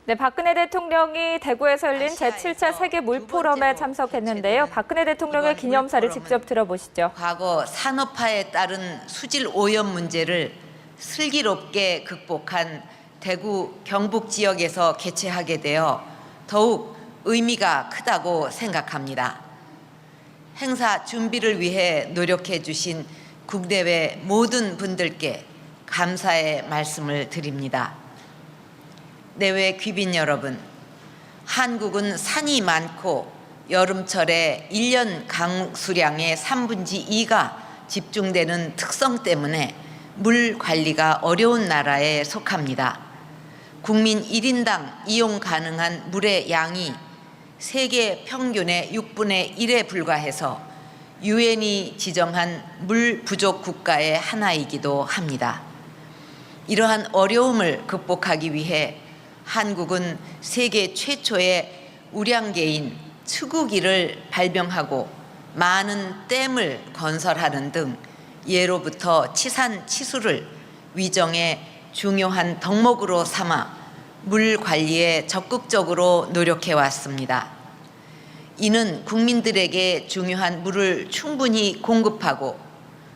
네, 박근혜 대통령이 대구에서 열린 제7차 세계 물포럼에 참석했는데요. 박근혜 대통령의 기념사를 직접 들어보시죠. 과거 산업화에 따른 수질 오염 문제를 슬기롭게 극복한 대구 경북 지역에서 개최하게 되어 더욱 의미가 크다고 생각합니다. 행사 준비를 위해 노력해 주신 국내외 모든 분들께 감사의 말씀을 드립니다. 내외 귀빈 여러분, 한국은 산이 많고 여름철에 1년 강수량의 3분의 2가 집중되는 특성 때문에 물 관리가 어려운 나라에 속합니다. 국민 1인당 이용 가능한 물의 양이 세계 평균의 6분의 1에 불과해서 유엔이 지정한 물 부족 국가의 하나이기도 합니다. 이러한 어려움을 극복하기 위해 한국은 세계 최초의 우량계인 츠구기를 발명하고 많은 댐을 건설하는 등 예로부터 치산 치수를 위정의 중요한 덕목으로 삼아 물 관리에 적극적으로 노력해 왔습니다. 이는 국민들에게 중요한 물을 충분히 공급하고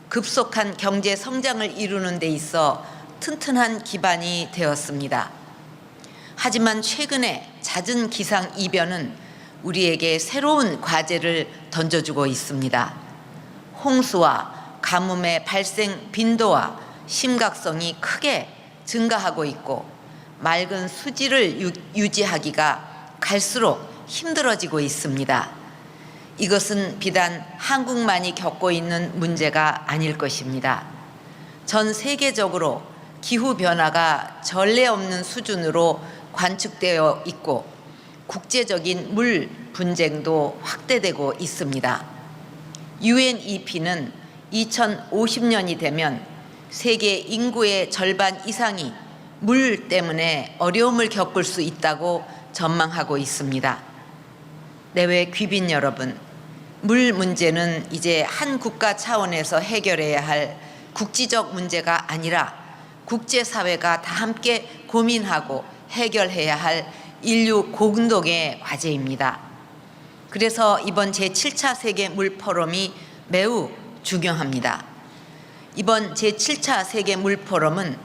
급속한 경제 성장을 이루는 데 있어 튼튼한 기반이 되었습니다. 하지만 최근에 잦은 기상 이변은 우리에게 새로운 과제를 던져주고 있습니다. 홍수와 가뭄의 발생 빈도와 심각성이 크게 증가하고 있고 맑은 수질을 유지하기가 갈수록 힘들어지고 있습니다. 이것은 비단 한국만이 겪고 있는 문제가 아닐 것입니다. 전 세계적으로 기후변화가 전례 없는 수준으로 관측되어 있고 국제적인 물 분쟁도 확대되고 있습니다. UNEP는 2050년이 되면 세계 인구의 절반 이상이 물 때문에 어려움을 겪을 수 있다고 전망하고 있습니다. 내외 귀빈 여러분, 물 문제는 이제 한 국가 차원에서 해결해야 할 국지적 문제가 아니라 국제사회가 다 함께 고민하고 해결해야 할 인류 공동의 과제입니다. 그래서 이번 제7차 세계 물 포럼이 매우 중요합니다. 이번 제7차 세계 물 포럼은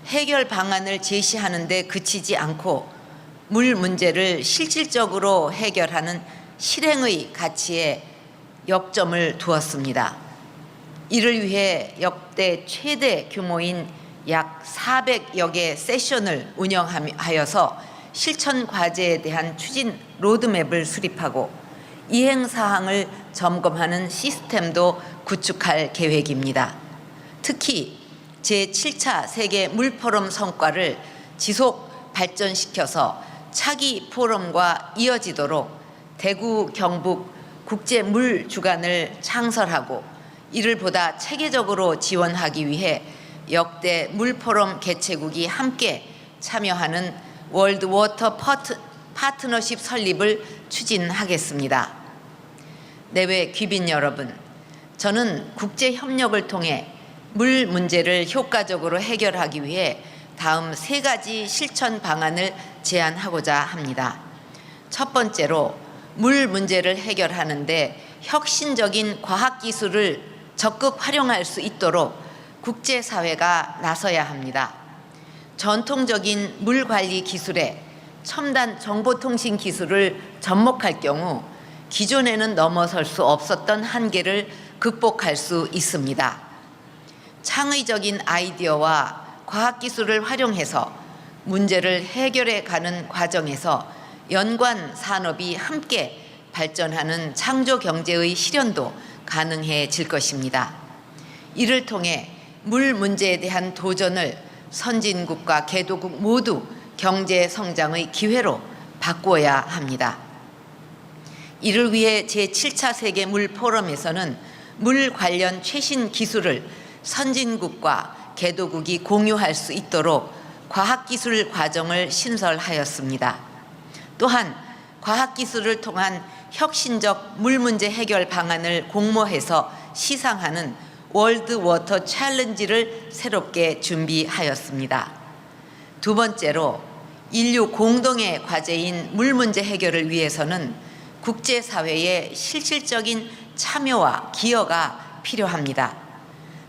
해결 방안을 제시하는 데 그치지 않고 물 문제를 실질적으로 해결하는 실행의 가치에 역점을 두었습니다. 이를 위해 역대 최대 규모인 약 400여 개 세션을 운영하여서 실천 과제에 대한 추진 로드맵을 수립하고 이행 사항을 점검하는 시스템도 구축할 계획입니다. 특히 제7차 세계 물 포럼 성과를 지속 발전시켜서 차기 포럼과 이어지도록 대구 경북 국제 물 주간을 창설하고 이를 보다 체계적으로 지원하기 위해 역대 물 포럼 개최국이 함께 참여하는 월드 워터 파트너십 설립을 추진하겠습니다. 내외 귀빈 여러분, 저는 국제 협력을 통해 물 문제를 효과적으로 해결하기 위해 다음 3가지 실천 방안을 제안하고자 합니다. 첫 번째로 물 문제를 해결하는 데 혁신적인 과학기술을 적극 활용할 수 있도록 국제사회가 나서야 합니다. 전통적인 물관리 기술에 첨단 정보통신 기술을 접목할 경우 기존에는 넘어설 수 없었던 한계를 극복할 수 있습니다. 창의적인 아이디어와 과학기술을 활용해서 문제를 해결해 가는 과정에서 연관 산업이 함께 발전하는 창조경제의 실현도 가능해질 것입니다. 이를 통해 물 문제에 대한 도전을 선진국과 개도국 모두 경제 성장의 기회로 바꾸어야 합니다. 이를 위해 제7차 세계 물 포럼에서는 물 관련 최신 기술을 선진국과 개도국이 공유할 수 있도록 과학기술 과정을 신설하였습니다. 또한 과학기술을 통한 혁신적 물 문제 해결 방안을 공모해서 시상하는 월드 워터 챌린지를 새롭게 준비하였습니다. 두 번째로 인류 공동의 과제인 물 문제 해결을 위해서는 국제사회의 실질적인 참여와 기여가 필요합니다.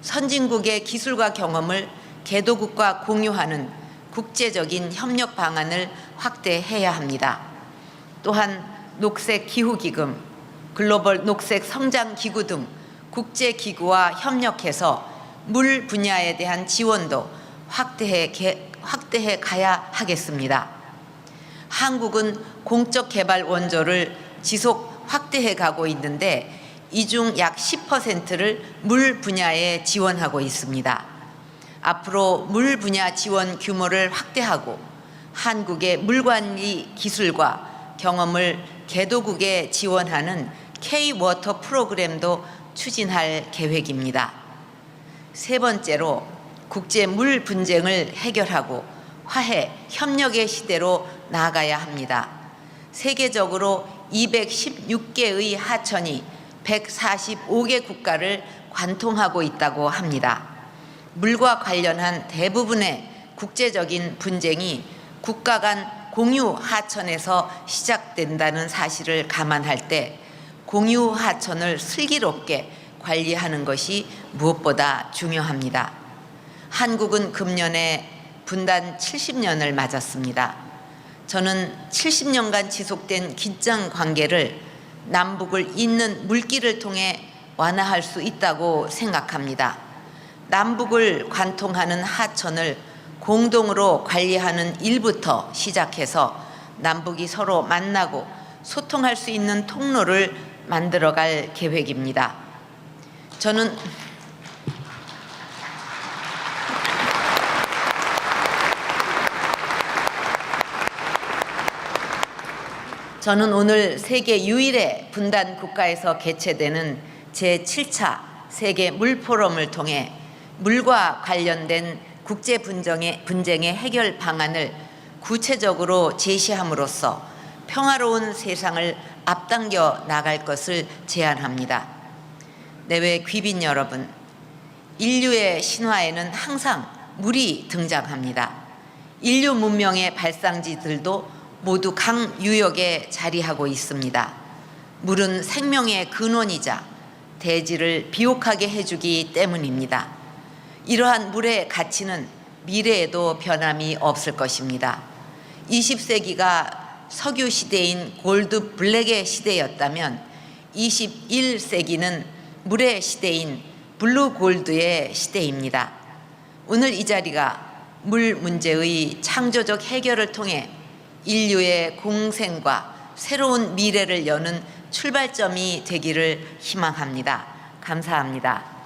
선진국의 기술과 경험을 개도국과 공유하는 국제적인 협력 방안을 확대해야 합니다. 또한 녹색 기후기금, 글로벌 녹색 성장기구 등 국제기구와 협력해서 물 분야에 대한 지원도 확대해 가야 하겠습니다. 한국은 공적 개발 원조를 지속 확대해 가고 있는데 이 중 약 10%를 물 분야에 지원하고 있습니다. 앞으로 물 분야 지원 규모를 확대하고 한국의 물관리 기술과 경험을 개도국에 지원하는 K-워터 프로그램도 추진할 계획입니다. 세 번째로 국제 물 분쟁을 해결하고 화해, 협력의 시대로 나아가야 합니다. 세계적으로 216개의 하천이 145개 국가를 관통하고 있다고 합니다. 물과 관련한 대부분의 국제적인 분쟁이 국가 간 공유 하천에서 시작된다는 사실을 감안할 때 공유 하천을 슬기롭게 관리하는 것이 무엇보다 중요합니다. 한국은 금년에 분단 70년을 맞았습니다. 저는 70년간 지속된 긴장 관계를 남북을 잇는 물길을 통해 완화할 수 있다고 생각합니다. 남북을 관통하는 하천을 공동으로 관리하는 일부터 시작해서 남북이 서로 만나고 소통할 수 있는 통로를 만들어갈 계획입니다. 저는 오늘 세계 유일의 분단 국가에서 개최되는 제7차 세계 물 포럼을 통해 물과 관련된 국제 분쟁의 해결 방안을 구체적으로 제시함으로써 평화로운 세상을 앞당겨 나갈 것을 제안합니다. 내외 귀빈 여러분, 인류의 신화에는 항상 물이 등장합니다. 인류 문명의 발상지들도 모두 강유역에 자리하고 있습니다. 물은 생명의 근원이자 대지를 비옥하게 해주기 때문입니다. 이러한 물의 가치는 미래에도 변함이 없을 것입니다. 20세기가 석유 시대인 골드 블랙의 시대였다면 21세기는 물의 시대인 블루 골드의 시대입니다. 오늘 이 자리가 물 문제의 창조적 해결을 통해 인류의 공생과 새로운 미래를 여는 출발점이 되기를 희망합니다. 감사합니다.